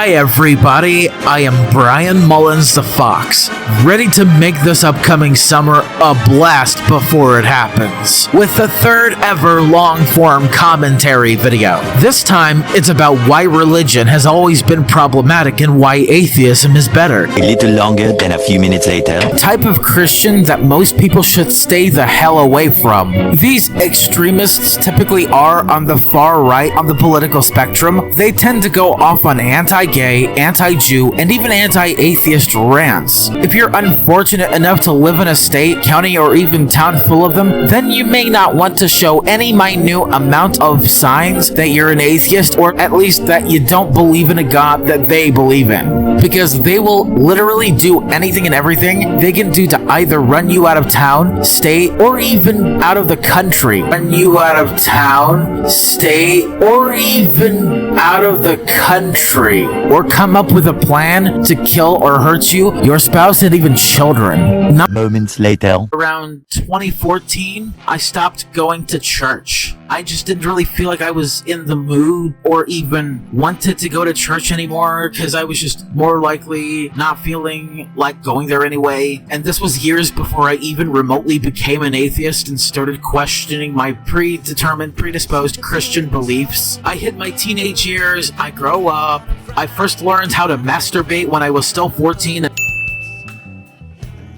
Hi everybody, I am Bryan Mullins The Fox, ready to make this upcoming summer a blast before it happens, with the third ever long-form commentary video. This time, it's about why religion has always been problematic and why atheism is better. A little longer than a few minutes later. Type of Christian that most people should stay the hell away from. These extremists typically are on the far right on the political spectrum. They tend to go off on anti-gay, anti-Jew, and even anti-atheist rants. If you're unfortunate enough to live in a state, county, or even town full of them, then you may not want to show any minute amount of signs that you're an atheist, or at least that you don't believe in a God that they believe in. Because they will literally do anything and everything they can do to either run you out of town, state, or even out of the country. Run you out of town, state, or even out of the country. Or come up with a plan to kill or hurt you, your spouse, and even children. Moments later. Around 2014, I stopped going to church. I just didn't really feel like I was in the mood or even wanted to go to church anymore because I was just more likely not feeling like going there anyway. And this was years before I even remotely became an atheist and started questioning my predisposed Christian beliefs. I hit my teenage years, I grow up, I first learned how to masturbate when I was still 14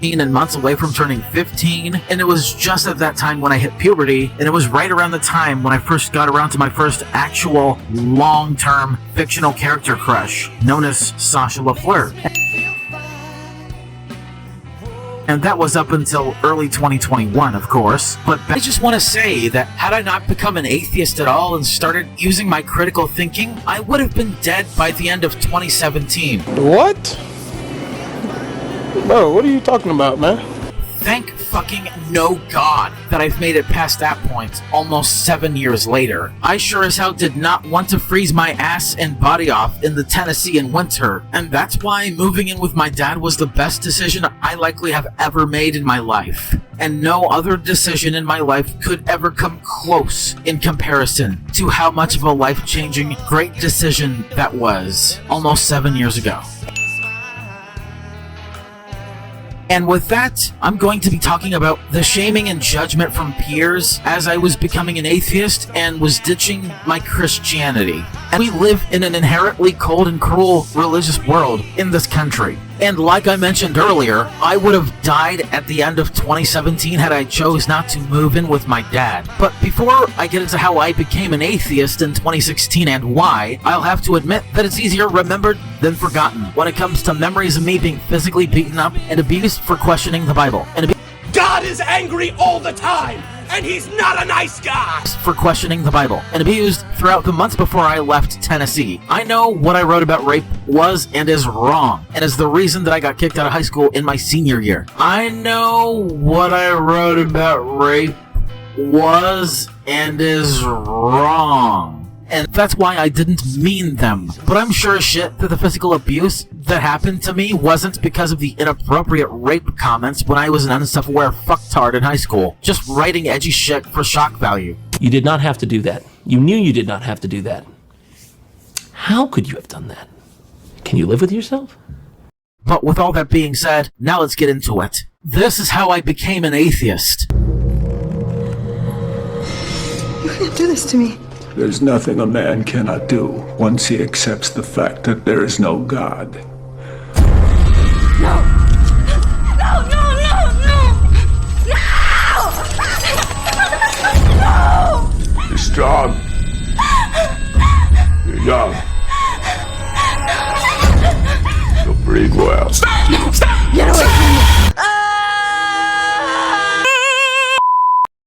and months away from turning 15, and it was just at that time when I hit puberty, and it was right around the time when I first got around to my first actual long-term fictional character crush, known as Sasha LaFleur. And that was up until early 2021, of course. But I just want to say that had I not become an atheist at all and started using my critical thinking, I would have been dead by the end of 2017. What? Bro, what are you talking about, man? Thank fucking no God that I've made it past that point, almost 7 years later. I sure as hell did not want to freeze my ass and body off in the Tennessee in winter, and that's why moving in with my dad was the best decision I likely have ever made in my life. And no other decision in my life could ever come close in comparison to how much of a life-changing, great decision that was almost 7 years ago. And with that, I'm going to be talking about the shaming and judgment from peers as I was becoming an atheist and was ditching my Christianity. And we live in an inherently cold and cruel religious world in this country. And like I mentioned earlier, I would have died at the end of 2017 had I chose not to move in with my dad. But before I get into how I became an atheist in 2016 and why, I'll have to admit that it's easier remembered than forgotten when it comes to memories of me being physically beaten up and abused for questioning the Bible. God is angry all the time, and he's not a nice guy! For questioning the Bible, and abused throughout the months before I left Tennessee. I know what I wrote about rape was and is wrong, and is the reason that I got kicked out of high school in my senior year. I know what I wrote about rape was and is wrong. And that's why I didn't mean them. But I'm sure as shit that the physical abuse that happened to me wasn't because of the inappropriate rape comments when I was an unself-aware fucktard in high school, just writing edgy shit for shock value. You did not have to do that. You knew you did not have to do that. How could you have done that? Can you live with yourself? But with all that being said, now let's get into it. This is how I became an atheist. You can't do this to me. There's nothing a man cannot do once he accepts the fact that there is no God. No! No, no, no, no! No! No! You're strong. You're young. You'll breathe well. Stop! Stop! Get away from me!